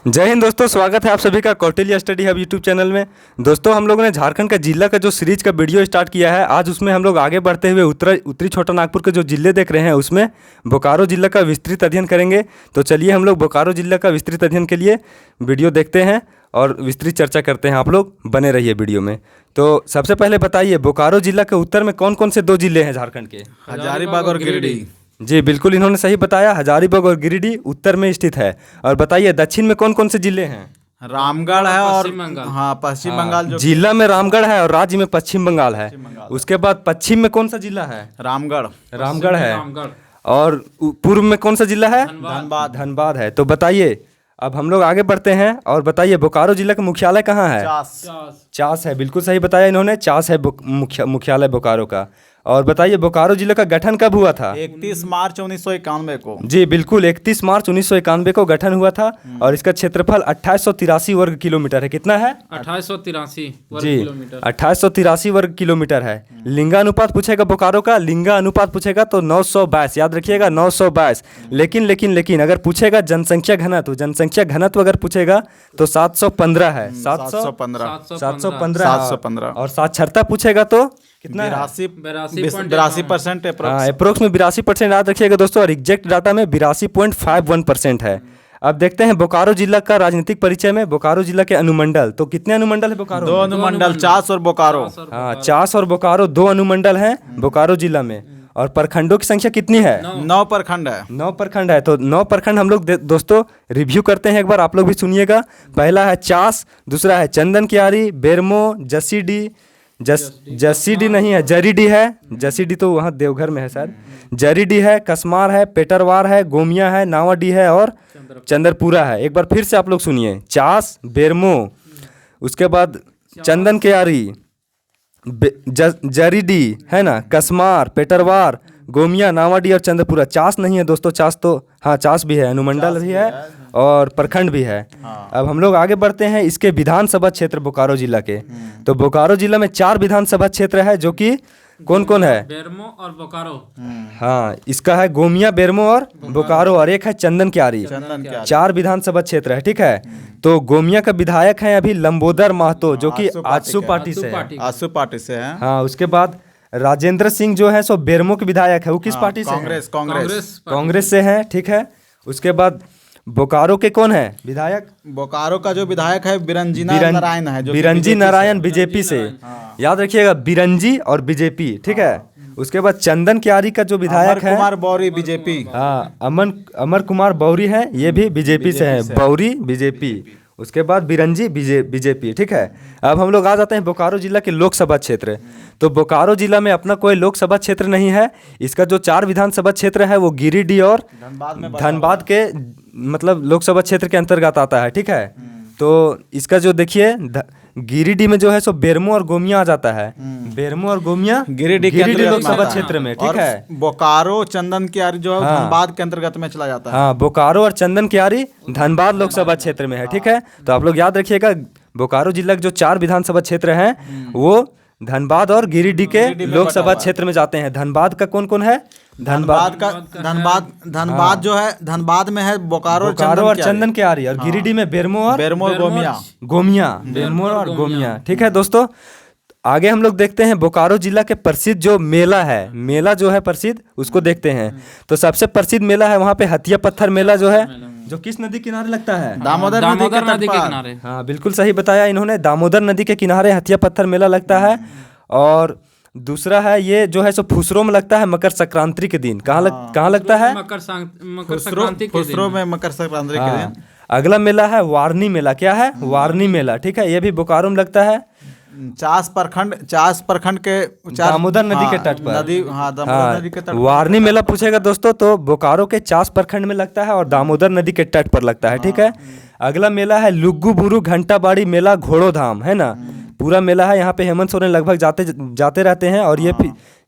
जय हिंद दोस्तों, स्वागत है आप सभी का Kautilya study hub YouTube channel में। दोस्तों, हम लोगों ने झारखंड का जिला का जो सीरीज का वीडियो स्टार्ट किया है, आज उसमें हम लोग आगे बढ़ते हुए उत्तरी छोटा नागपुर के जो जिले देख रहे हैं उसमें बोकारो जिला का विस्तृत अध्ययन करेंगे। तो चलिए हम लोग बोकारो जिला का विस्तृत अध्ययन के लिए वीडियो देखते हैं और विस्तृत चर्चा करते हैं। आप लोग बने रहिए वीडियो में। तो सबसे पहले बताइए, बोकारो जिला के उत्तर में कौन कौन से दो जिले हैं झारखंड के? हजारीबाग और गिरिडीह। जी बिल्कुल, इन्होंने सही बताया। हजारीबाग और गिरिडीह उत्तर में स्थित है। और बताइए दक्षिण में कौन कौन से जिले हैं? रामगढ़ है और पश्चिम बंगाल जो जिला में रामगढ़ है और राज्य में पश्चिम बंगाल है। उसके बाद पश्चिम में कौन सा जिला है? रामगढ़ है। और पूर्व में कौन सा जिला है? धनबाद है। तो बताइए, अब हम लोग आगे बढ़ते हैं और बताइए बोकारो जिला का मुख्यालय कहाँ है? चास है। बिल्कुल सही बताया इन्होंने, चास है मुख्यालय बोकारो का। और बताइए बोकारो जिले का गठन कब हुआ था? 31 मार्च 1991 को। जी बिल्कुल, 31 मार्च 1991 को गठन हुआ था। और इसका क्षेत्रफल 2883 वर्ग किलोमीटर है। कितना है? 2883 वर्ग जी किलोमीटर। 2883 वर्ग किलोमीटर है। लिंगानुपात पूछेगा बोकारो का, लिंगानुपात पूछेगा तो 922, याद रखिएगा 922। लेकिन अगर पूछेगा जनसंख्या घनत्व, जनसंख्या घनत्व अगर पूछेगा तो 715 है। 715। और साक्षरता पूछेगा तो कितना? 82% अप्रोक्स में 82% याद रखिएगा दोस्तों। और एग्जैक्ट डाटा में 82.51% है। अब देखते हैं बोकारो जिला का राजनीतिक परिचय में। बोकारो जिला के अनुमंडल, तो कितने अनुमंडल है बोकारो? 2 अनुमंडल, चास और बोकारो। हाँ, चास और बोकारो 2 अनुमंडल हैं बोकारो जिला में। और प्रखंडों की संख्या कितनी है? 9 प्रखंड है। 9 प्रखंड है। तो 9 प्रखंड हम लोग दोस्तों रिव्यू करते हैं एक बार, आप लोग भी सुनिएगा। पहला है चास, दूसरा है चंदन कियारी, बेरमो, जसीडी नहीं है, जरीडी है। जसीडी तो वहाँ देवघर में है शायद। जरीडी है, कसमार है, पेटरवार है, गोमिया है, नावाडी है और चंदरपुरा है। एक बार फिर से आप लोग सुनिए, चास, बेरमो, उसके बाद चंदन कियारी, जरीडी है ना, कसमार, पेटरवार, गोमिया, नावाडी और चंद्रपुरा। चास नहीं है दोस्तों, चास तो हाँ चास भी है, अनुमंडल भी है और प्रखंड भी है। अब हम लोग आगे बढ़ते हैं इसके विधानसभा क्षेत्र बोकारो जिला के। तो बोकारो जिला में 4 विधानसभा क्षेत्र है, जो कि कौन कौन है? बेरमो और बोकारो। हाँ, इसका है गोमिया, बेरमो और बोकारो, और एक है चंदन कियारी। 4 विधानसभा क्षेत्र है, ठीक है। तो गोमिया का विधायक है अभी लंबोदर महतो, जो कि आजसू पार्टी से है। हाँ, उसके बाद राजेंद्र सिंह जो है सो बेरमो के विधायक है। वो किस पार्टी से? कांग्रेस से है, ठीक है। उसके बाद बोकारो के कौन है विधायक? बोकारो का जो विधायक है बिरंजी नारायण है, जो बिरंजी नारायण बीजेपी से। याद रखिएगा, बिरंजी और बीजेपी, ठीक है। उसके बाद चंदन कियारी का जो विधायक है, कुमार बौरी, बीजेपी। हाँ, अमर कुमार बौरी है, ये भी बीजेपी से है। बौरी बीजेपी। उसके बाद बिरंजी बीजेपी, ठीक है। अब हम लोग आ जाते हैं बोकारो जिला के लोकसभा क्षेत्र। तो बोकारो जिला में अपना कोई लोकसभा क्षेत्र नहीं है। इसका जो 4 विधानसभा क्षेत्र है वो गिरिडीह और धनबाद के मतलब लोकसभा क्षेत्र के अंतर्गत आता है, ठीक है। तो इसका जो देखिए गिरिडीह में जो है सो बेरमो और गोमिया आ जाता है। बेरमो और गोमिया गिरिडीह लोकसभा क्षेत्र में, ठीक है। बोकारो चंदन कियारी जो है धनबाद के अंतर्गत में चला जाता है। हाँ, बोकारो और चंदन कियारी धनबाद लोकसभा क्षेत्र में है, ठीक है। तो आप लोग याद रखिएगा, बोकारो जिला के जो 4 विधानसभा क्षेत्र हैं वो धनबाद और गिरिडीह के लोकसभा क्षेत्र में जाते हैं। धनबाद का कौन कौन है? धनबाद जो है, धनबाद में है बोकारो और चंदन कियारी, और गिरिडीह में बेरमो और गोमिया, ठीक है दोस्तों। आगे हम लोग देखते हैं बोकारो जिला के प्रसिद्ध जो मेला है, मेला जो है प्रसिद्ध, उसको देखते हैं। तो सबसे प्रसिद्ध मेला है वहाँ पे हथिया पत्थर मेला जो है, जो किस नदी किनारे लगता है? दामोदर नदी के किनारे। हाँ बिल्कुल सही बताया इन्होंने, दामोदर नदी के किनारे हथिया पत्थर मेला लगता है। और दूसरा है ये जो है सो फुसरो में लगता है मकर संक्रांति के दिन। कहाँ लगता है? मकर संक्रांति के दिन। अगला मेला है वारनी मेला। क्या है? वारनी मेला, ठीक है। ये भी बोकारो में लगता है। चास प्रखंड के दामोदर नदी के तट पर दामोदर नदी के तट। वारनी मेला पूछेगा दोस्तों तो बोकारो के चास प्रखंड में लगता है और दामोदर नदी के तट पर लगता है, ठीक है। अगला मेला है लुग्गू बुरु घंटा बाड़ी मेला घोड़ो धाम, है ना। पूरा मेला है। यहाँ पे हेमंत सोरेन लगभग जाते रहते हैं। और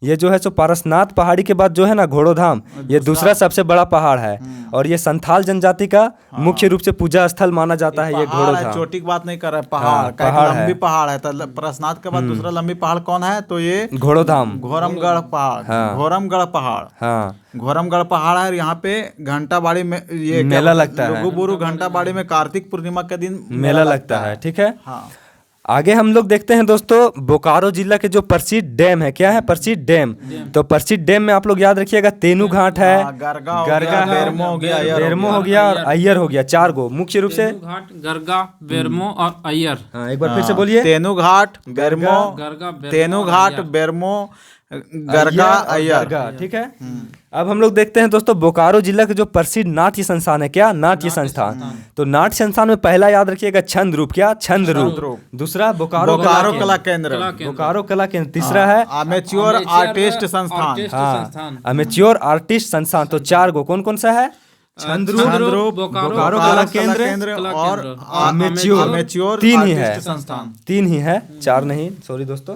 ये जो है सो पारसनाथ पहाड़ी के बाद जो है ना घोड़ोधाम, ये दूसरा सबसे बड़ा पहाड़ है। और ये संथाल जनजाति का मुख्य रूप से पूजा स्थल माना जाता है ये घोड़ोधाम। चोटी की बात नहीं कर रहा है, पहाड़ का एक लंबी पहाड़ है। तो पारसनाथ के बाद दूसरा लंबी पहाड़ कौन है? तो ये घोड़ोधाम, घोरमगढ़ पहाड़। घोरमगढ़ पहाड़, हाँ घोरमगढ़ पहाड़ है। यहाँ पे घंटाबाड़ी में ये मेला लगता है। लुगुबुरु घंटाबाड़ी में कार्तिक पूर्णिमा के दिन मेला लगता है, ठीक है। हाँ। आगे हम लोग देखते हैं दोस्तों बोकारो जिला के जो प्रसिद्ध डैम है। क्या है? प्रसिद्ध डैम। तो प्रसिद्ध डैम में आप लोग याद रखिएगा तेनू घाट है, गरगा है, बेरमो हो गया और अय्यर हो गया। 4 गो मुख्य रूप से घाट, गरगा, बेरमो और अय्यर। हाँ, एक बार फिर से बोलिए। तेनू घाट, बेरमो, गरगा, तेनू घाट, बेरमो, गरगा, अय्यर, ठीक है। अब हम लोग देखते हैं दोस्तों बोकारो जिला के जो प्रसिद्ध नाट्य संस्थान है। क्या? नाट्य संस्थान। तो नाट्य संस्थान में पहला याद रखिएगा छंद रूप। क्या? छंद रूप। दूसरा बोकारो कला केंद्र। बोकारो कला केंद्र। तीसरा है अमेच्योर आर्टिस्ट संस्थान। हाँ, अमेच्योर आर्टिस्ट संस्थान। तो 4 गो कौन कौन सा है? छंद रूप, बोकारो कला केंद्र और अमेच्योर। 3 ही है संस्थान, 3 ही है, 4 नहीं, सॉरी दोस्तों।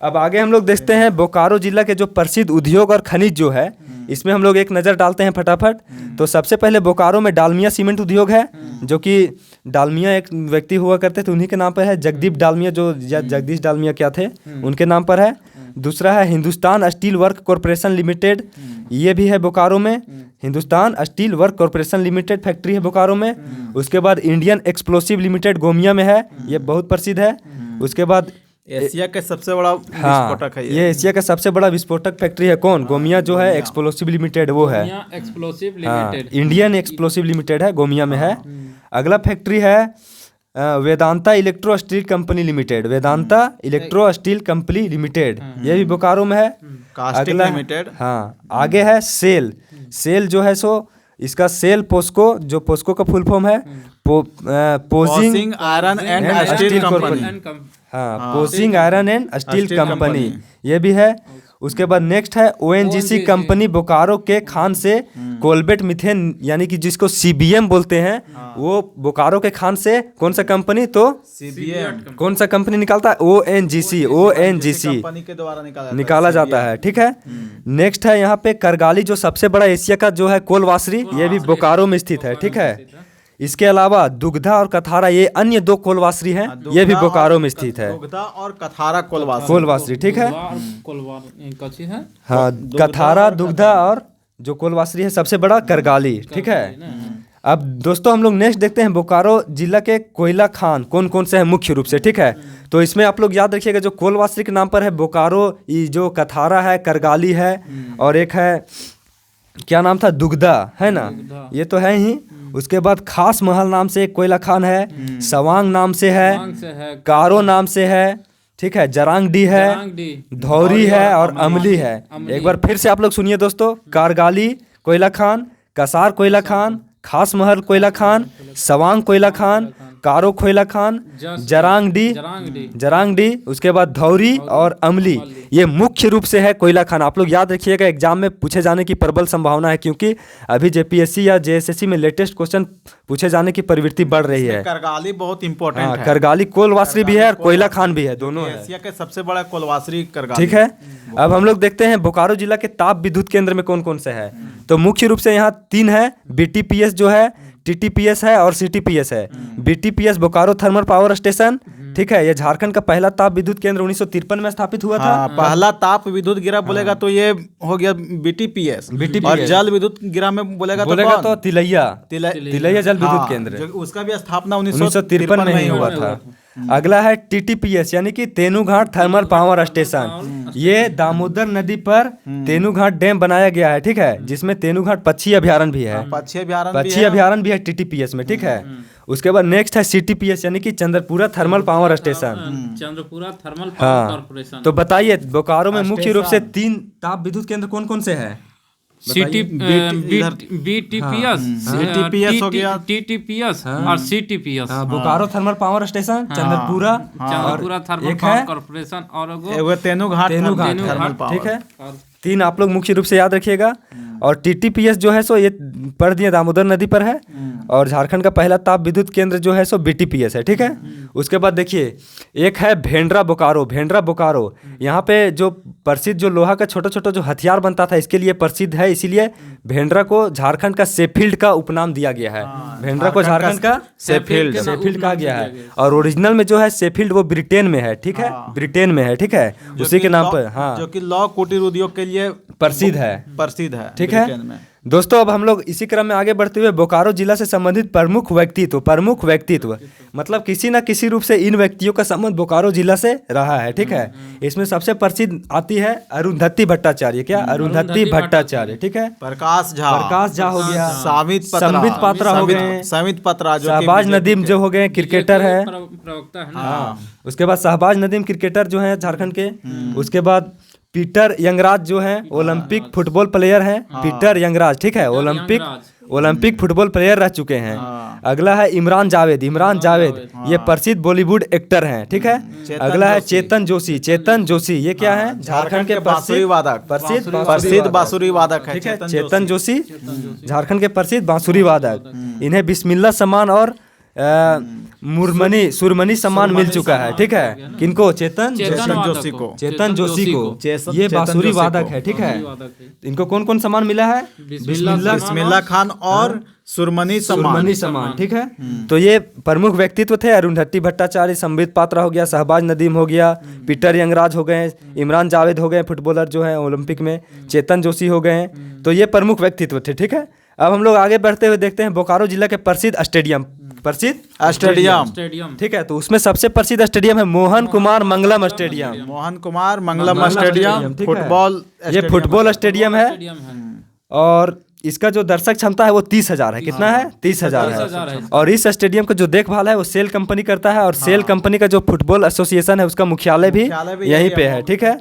अब आगे हम लोग देखते हैं बोकारो जिला के जो प्रसिद्ध उद्योग और खनिज जो है, इसमें हम लोग एक नज़र डालते हैं फटाफट। तो सबसे पहले बोकारो में डालमिया सीमेंट उद्योग है, जो कि डालमिया एक व्यक्ति हुआ करते थे, उन्हीं के नाम पर है। जगदीप डालमिया जो जगदीश डालमिया क्या थे, उनके नाम पर है। दूसरा है Hindustan steel work corporation limited, ये भी है बोकारो में। Hindustan steel work corporation limited factory है बोकारो में। उसके बाद इंडियन एक्सप्लोसिव लिमिटेड गोमिया में है, ये बहुत प्रसिद्ध है। उसके बाद एशिया का सबसे बड़ा विस्फोटक है ये एशिया का सबसे बड़ा विस्फोटक फैक्ट्री है। कौन? गोमिया जो है एक्सप्लोसिव लिमिटेड वो है। एक्सप्लोसिव हाँ, लिमिटेड, इंडियन एक्सप्लोसिव लिमिटेड है, गोमिया में है। अगला फैक्ट्री है Vedanta electro steel company limited. Vedanta electro steel company limited, ये भी बोकारो में है। Casting limited. हाँ, आगे है सेल। सेल जो है सो इसका सेल पोस्को, जो पोस्को का फुल फॉर्म है Pohang iron and steel company. हाँ, Pohang iron and steel company, ये भी है। उसके बाद नेक्स्ट है ओएनजीसी कंपनी बोकारो के खान से कोलबेट मिथेन, यानी कि जिसको सीबीएम बोलते हैं, वो बोकारो के खान से कौन सा कंपनी? तो सीबीएम कौन सा कंपनी निकालता है? ओएनजीसी कंपनी के द्वारा निकाला जाता है, ठीक है। नेक्स्ट है यहाँ पे करगाली, जो सबसे बड़ा एशिया का जो है कोल वासरी, ये भी बोकारो में स्थित है, ठीक है। इसके अलावा दुग्धा और कथारा, ये अन्य 2 कोलवासरी हैं, ये भी बोकारो में स्थित है। दुग्धा और कथारा कोलवासरी, ठीक है। हाँ, कथारा, दुग्धा और जो कोलवासरी है सबसे बड़ा करगाली, ठीक है। अब दोस्तों हम लोग नेक्स्ट देखते हैं बोकारो जिला के कोयला खान कौन कौन से हैं मुख्य रूप से, ठीक है। तो इसमें आप लोग याद रखिएगा, जो कोलवासरी के नाम पर है बोकारो, ये जो कथारा है, करगाली है, और एक है क्या नाम था? दुग्धा, है ना, ये तो है ही। उसके बाद खास महल नाम से एक कोयला खान है, सवांग नाम से है, कारो नाम से है, ठीक है, जरांगडी है, धौरी है और अमली है। एक बार फिर से आप लोग सुनिए दोस्तों, कारगाली कोयला खान, कसार कोयला खान, खास महल कोयला खान, सवांग कोयला खान, कारो कोयला खान, जरांगडी, उसके बाद धौरी और अमली, ये मुख्य रूप से है कोयला खान। आप लोग याद रखिएगा, एग्जाम में पूछे जाने की प्रबल संभावना है, क्योंकि अभी जेपीएससी या जेएसएससी में लेटेस्ट क्वेश्चन पूछे जाने की प्रवृत्ति बढ़ रही है। करगाली बहुत इंपॉर्टेंट है। करगाली कोलवासरी भी है और कोयला खान भी है, दोनों है। एशिया के सबसे बड़ा कोलवासरी करगाली, ठीक है। अब हम लोग देखते हैं बोकारो जिला के ताप विद्युत केंद्र में कौन कौन से है। तो मुख्य रूप से यहाँ 3 है, बीटीपीएस जो है, टीटीपीएस है और सीटीपीएस है। बीटीपीएस बोकारो थर्मल पावर स्टेशन, ठीक है, ये झारखंड का पहला ताप विद्युत केंद्र 1953 में स्थापित हुआ था। पहला ताप विद्युत गिरा बोलेगा तो ये हो गया बीटीपीएस। और जल विद्युत गिरा में बोलेगा तो तिलैया जल विद्युत केंद्र, उसका भी स्थापना 1953 में ही हुआ था। अगला है टीटीपीएस, यानी कि तेनूघाट थर्मल पावर स्टेशन, ये दामोदर नदी पर तेनूघाट डैम बनाया गया है, ठीक है, जिसमें तेनूघाट पक्षी अभ्यारण्य भी है, पक्षी अभ्यारण्य भी है टीटीपीएस में, ठीक है। उसके बाद नेक्स्ट है सीटीपीएस, यानी कि Chandrapura thermal power station, Chandrapura thermal power corporation. तो बताइए बोकारो में मुख्य रूप से 3 ताप विद्युत केंद्र कौन कौन से हैं? बीटीपीएस हो गया, टीटीपीएस और CTPS. Bokaro thermal power station, Chandrapura thermal power corporation और तेनूघाट, ठीक है। 3 आप लोग मुख्य रूप से याद रखिएगा। और टीटीपीएस जो है सो ये पढ़ दिए दामोदर नदी पर है। और झारखंड का पहला ताप विद्युत केंद्र जो है सो बीटीपीएस है, ठीक है। उसके बाद देखिए एक है भेंड्रा बोकारो। भेंड्रा बोकारो यहाँ पे जो प्रसिद्ध जो लोहा का छोटा छोटा जो हथियार बनता था इसके लिए प्रसिद्ध है, इसीलिए भेंड्रा को झारखंड का सेफील्ड का उपनाम दिया गया है। भेंड्रा को झारखंड का सेफील्ड कहा गया है। और ओरिजिनल में जो है सेफील्ड वो ब्रिटेन में है, ठीक है, ब्रिटेन में है, ठीक है, उसी के नाम पर। हाँ, जो कि लौह कुटीर उद्योग के लिए प्रसिद्ध है, ठीक है। ब्रिटेन में। दोस्तों अब हम लोग इसी क्रम में आगे बढ़ते हुए बोकारो जिला से संबंधित प्रमुख व्यक्तित्व मतलब किसी न किसी रूप से इन व्यक्तियों का संबंध बोकारो जिला से रहा है, ठीक है। इसमें सबसे प्रसिद्ध आती है अरुंधति भट्टाचार्य। क्या? अरुंधति भट्टाचार्य, ठीक है। प्रकाश झा हो गया, संबित पात्रा हो गए, समित पत्रा, शहबाज नदीम जो हो गए क्रिकेटर है। प्रवक्ता है ना। हाँ, उसके बाद शहबाज नदीम क्रिकेटर जो है झारखंड के। उसके बाद पीटर यंगराज जो है ओलंपिक फुटबॉल प्लेयर हैं। पीटर यंगराज, ठीक है, ओलंपिक फुटबॉल प्लेयर रह चुके हैं। अगला है इमरान जावेद। ये प्रसिद्ध बॉलीवुड एक्टर हैं, ठीक है। अगला है चेतन जोशी। ये क्या है? झारखंड के प्रसिद्ध बांसुरी वादक है, ठीक है। चेतन जोशी झारखंड के प्रसिद्ध बांसुरी वादक। इन्हें बिस्मिल्लाह सम्मान और सुरमनी सम्मान मिल चुका है, ठीक है। किनको? चेतन जोशी को। ये बांसुरी वादक है, ठीक है। इनको कौन कौन सम्मान मिला है? बिस्मिल्लाह खान और सुरमनी सम्मान, ठीक है। तो ये प्रमुख व्यक्तित्व थे। अरुंधति भट्टाचार्य, संबित पात्रा हो गया, शहबाज नदीम हो गया, पीटर यंगराज हो गए, इमरान जावेद हो गए फुटबॉलर जो है ओलंपिक में, चेतन जोशी हो गए। तो ये प्रमुख व्यक्तित्व थे, ठीक है। अब हम लोग आगे बढ़ते हुए देखते हैं बोकारो जिला के प्रसिद्ध स्टेडियम, ठीक है। तो उसमें सबसे प्रसिद्ध स्टेडियम है मोहन कुमार मंगलम स्टेडियम। फुटबॉल, ये फुटबॉल स्टेडियम है। और इसका जो दर्शक क्षमता है वो 30,000 है। कितना है? 30,000 है। और इस स्टेडियम का जो देखभाल है वो सेल कंपनी करता है। और सेल कंपनी का जो फुटबॉल एसोसिएशन है उसका मुख्यालय भी यहीं पे है, ठीक है।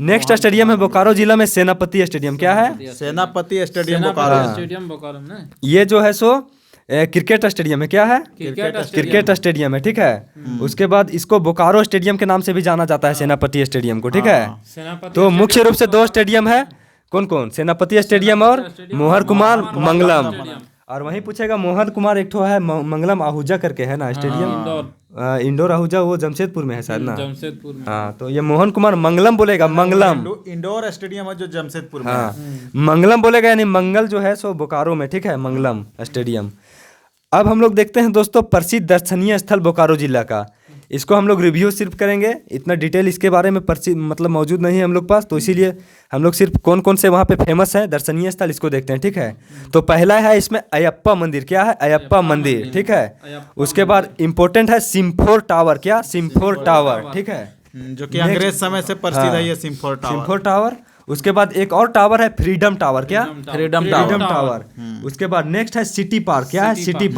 नेक्स्ट स्टेडियम है बोकारो जिला में सेनापति स्टेडियम। क्या है? सेनापति स्टेडियम बोकारो। ये जो है सो क्रिकेट स्टेडियम है। क्या है? क्रिकेट स्टेडियम है, ठीक है। उसके बाद इसको बोकारो स्टेडियम के नाम से भी जाना जाता है, सेनापति स्टेडियम को, ठीक है। तो मुख्य रूप से दो स्टेडियम है। कौन कौन? सेनापति स्टेडियम और मोहन कुमार मंगलम। और वहीं पूछेगा मोहन कुमार एक ठो है मंगलम आहूजा करके है ना स्टेडियम, इंडोर आहूजा, वो जमशेदपुर में है शायद ना। जमशेदपुर में। हाँ, तो ये मोहन कुमार मंगलम बोलेगा, मंगलम इंडोर स्टेडियम है जो जमशेदपुर में। हाँ, मंगलम बोलेगा, यानी मंगल जो है सो बोकारो में, ठीक है, मंगलम स्टेडियम। अब हम लोग देखते हैं दोस्तों प्रसिद्ध दर्शनीय स्थल बोकारो जिला का। इसको हम लोग रिव्यू सिर्फ करेंगे, इतना डिटेल इसके बारे में मतलब मौजूद नहीं है हम लोग पास, तो इसीलिए हम लोग सिर्फ कौन कौन से वहाँ पे फेमस है दर्शनीय स्थल इसको देखते हैं, ठीक है। तो पहला है इसमें अयप्पा मंदिर। क्या है? अयप्पा मंदिर, ठीक है। उसके बाद इम्पोर्टेंट है सिम्फोर टावर। क्या? सिम्फोर टावर, ठीक है, जो कि अंग्रेज समय से प्रसिद्ध है ये सिम्फोर टावर। उसके बाद एक और टावर है फ्रीडम टावर। क्या? Freedom tower. उसके बाद नेक्स्ट है सिटी पार्क। क्या है? City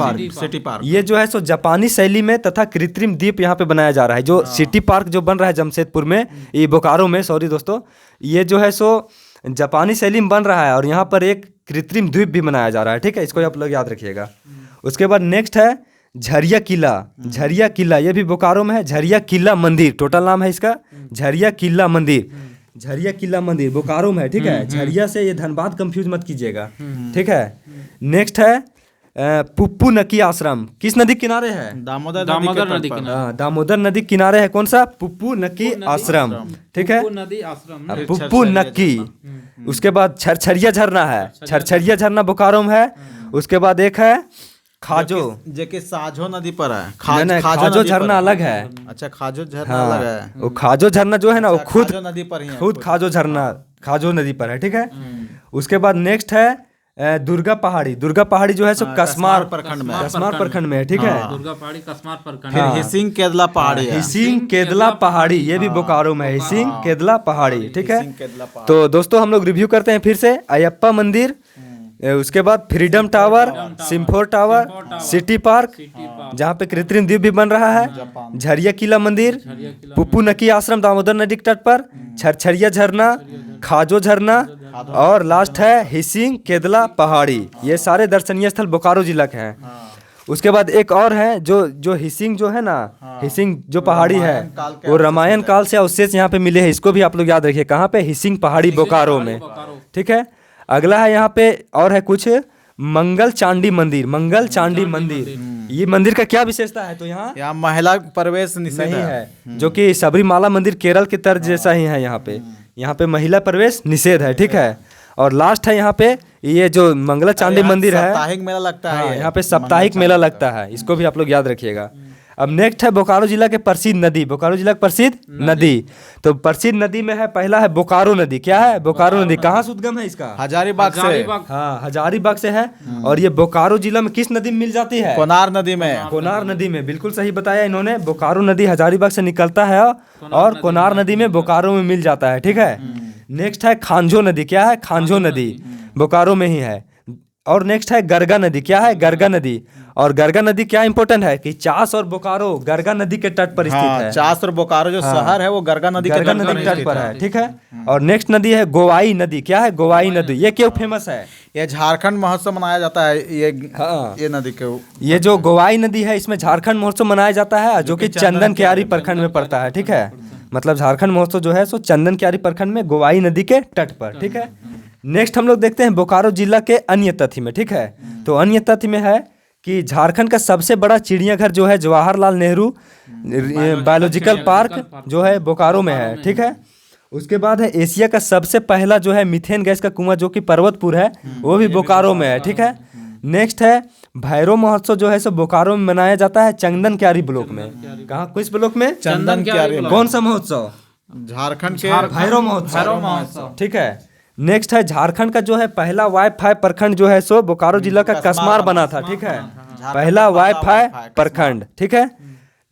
park. ये जो है सो जापानी शैली में तथा कृत्रिम द्वीप यहाँ पे बनाया जा रहा है। जो सिटी पार्क जो बन रहा है जमशेदपुर में, ये बोकारो में, सॉरी दोस्तों, ये जो है सो जापानी शैली में बन रहा है। और यहाँ पर एक कृत्रिम द्वीप भी बनाया जा रहा है, ठीक है। इसको आप लोग याद रखिएगा। उसके बाद नेक्स्ट है झरिया किला। ये भी बोकारो में है। झरिया किला मंदिर, टोटल नाम है इसका झरिया किला मंदिर बोकारो में है, ठीक है। झरिया से ये धनबाद कंफ्यूज मत कीजिएगा, ठीक है। नेक्स्ट है पुप्पू नकी आश्रम। किस नदी किनारे है? दामोदर नदी किनारे। दामोदर नदी किनारे है। कौन सा? पुप्पू नकी आश्रम, ठीक है, पुप्पू नक्की। उसके बाद छरछरिया झरना है। छरछरिया झरना बोकारो में है। उसके बाद एक है खाजो, जो कि साझो नदी पर है। खाजो झरना अलग है। अच्छा, खाजो झरना अलग है। वो खाजो झरना जो है ना वो खुद नदी पर ही है। खुद खाजो नदी पर है, ठीक है। उसके बाद नेक्स्ट है दुर्गा पहाड़ी जो है सो कसमार प्रखंड में है, ठीक है। दुर्गा पहाड़ी कसमार प्रखंड। फिर हिसिंग केदला पहाड़ी, ये भी बोकारो में है, हिसिंग केदला पहाड़ी, ठीक है। तो दोस्तों हम लोग रिव्यू करते हैं फिर से। अयप्पा मंदिर, उसके बाद फ्रीडम टावर, सिम्फोर टावर, सिटी पार्क जहाँ पे कृत्रिम द्वीप भी बन रहा है, झरिया किला मंदिर, पुप्पू नकी आश्रम दामोदर नदी तट पर, छरछरिया झरना, खाजो झरना और लास्ट है हिसिंग केदला पहाड़ी। ये सारे दर्शनीय स्थल बोकारो जिला के हैं। उसके बाद एक और है जो हिसिंग जो है ना, हिसिंग जो पहाड़ी है वो रामायण काल से अवशेष यहाँ पे मिले हैं। इसको भी आप लोग याद रखिए। कहाँ पे? हिसिंग पहाड़ी बोकारो में, ठीक है। अगला है यहाँ पे और है कुछ मंगल चांडी मंदिर। मंगल चांडी मंदिर, ये मंदिर का क्या विशेषता है? तो यहाँ महिला प्रवेश निषेध नहीं है, जो कि सबरीमाला मंदिर केरल के तर्ज जैसा ही है। यहाँ पे महिला प्रवेश निषेध है, ठीक है। और लास्ट है यहाँ पे ये जो मंगला चांडी मंदिर है, साप्ताहिक मेला लगता है। यहाँ पे साप्ताहिक मेला लगता है, इसको भी आप लोग याद रखिएगा। अब नेक्स्ट है बोकारो जिला के प्रसिद्ध नदी। बोकारो जिला की प्रसिद्ध नदी, तो प्रसिद्ध नदी में है पहला है बोकारो नदी। क्या है बोकारो नदी? कहाँ से उद्गम है इसका? हजारीबाग से। हाँ, हजारीबाग से है। और ये बोकारो जिला में किस नदी में मिल जाती है? कोनार नदी में। कोनार नदी में, बिल्कुल सही बताया इन्होंने। बोकारो नदी हजारीबाग से निकलता है और कोनार नदी में बोकारो में मिल जाता है, ठीक है। नेक्स्ट है खांझो नदी। क्या है? खांझो नदी बोकारो में ही है। और नेक्स्ट है गरगा नदी। क्या है? गरगा नदी। और गरगा नदी क्या इंपॉर्टेंट है कि चास और बोकारो गरगा नदी के तट पर स्थित है। चास और बोकारो जो शहर है वो गरगा नदी के तट पर है, ठीक है। और नेक्स्ट नदी है गोवाई नदी। क्या है? गोवाई नदी। ये क्यों फेमस है? ये झारखंड महोत्सव मनाया जाता है ये नदी के। ये जो गोवाई नदी है इसमें झारखंड महोत्सव मनाया जाता है, जो कि चंदन क्यारी प्रखंड में पड़ता है, ठीक है। मतलब झारखंड महोत्सव जो है सो चंदन क्यारी प्रखंड में गोवाई नदी के तट पर, ठीक है। नेक्स्ट हम लोग देखते हैं बोकारो जिला के अन्य तथ्य में, ठीक है। तो अन्य तथ्य में है कि झारखंड का सबसे बड़ा चिड़ियाघर जो है जवाहरलाल नेहरू बायोलॉजिकल पार्क जो है बोकारो में है, ठीक है। उसके बाद है एशिया का सबसे पहला जो है मीथेन गैस का कुआं जो कि पर्वतपुर है, वो भी बोकारो में है, ठीक है। नेक्स्ट है भैरव महोत्सव जो है सो बोकारो में मनाया जाता है चंदन क्यारी ब्लॉक में। कहाँ? किस ब्लॉक में? चंदन क्यारी। कौन सा महोत्सव? झारखंड के भैरव महोत्सव, ठीक है। नेक्स्ट है झारखंड का जो है पहला वाईफाई प्रखंड जो है सो बोकारो जिला का कसमार बना था, ठीक है। पहला वाईफाई प्रखंड, ठीक है।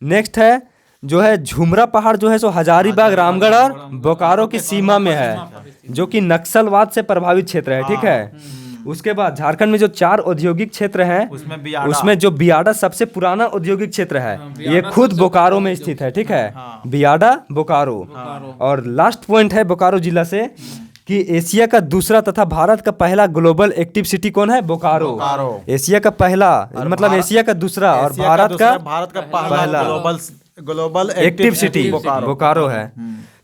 नेक्स्ट है जो है झुमरा पहाड़ जो है सो हजारीबाग, रामगढ़ और बोकारो की सीमा में है, जो कि नक्सलवाद से प्रभावित क्षेत्र है, ठीक है। उसके बाद झारखंड में जो 4 औद्योगिक क्षेत्र हैं उसमें जो बियाडा सबसे पुराना औद्योगिक क्षेत्र है, ये खुद बोकारो में स्थित है, ठीक है। बियाडा बोकारो। और लास्ट पॉइंट है बोकारो जिला से कि एशिया का दूसरा तथा भारत का पहला ग्लोबल एक्टिव सिटी कौन है? बोकारो। एशिया का पहला मतलब एशिया का दूसरा और भारत का पहला ग्लोबल एक्टिव सिटी बोकारो है।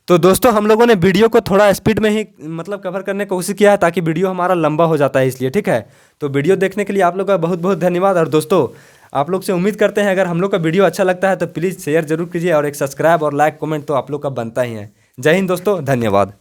तो दोस्तों हम लोगों ने वीडियो को थोड़ा स्पीड में ही मतलब कवर करने की कोशिश किया है, ताकि वीडियो हमारा लंबा हो जाता है इसलिए, ठीक है। तो वीडियो देखने के लिए आप लोग का बहुत बहुत धन्यवाद। और दोस्तों आप लोग से उम्मीद करते हैं अगर हम लोग का वीडियो अच्छा लगता है तो प्लीज़ शेयर जरूर कीजिए, और एक सब्सक्राइब और लाइक कमेंट तो आप लोग का बनता ही है। जय हिंद दोस्तों, धन्यवाद।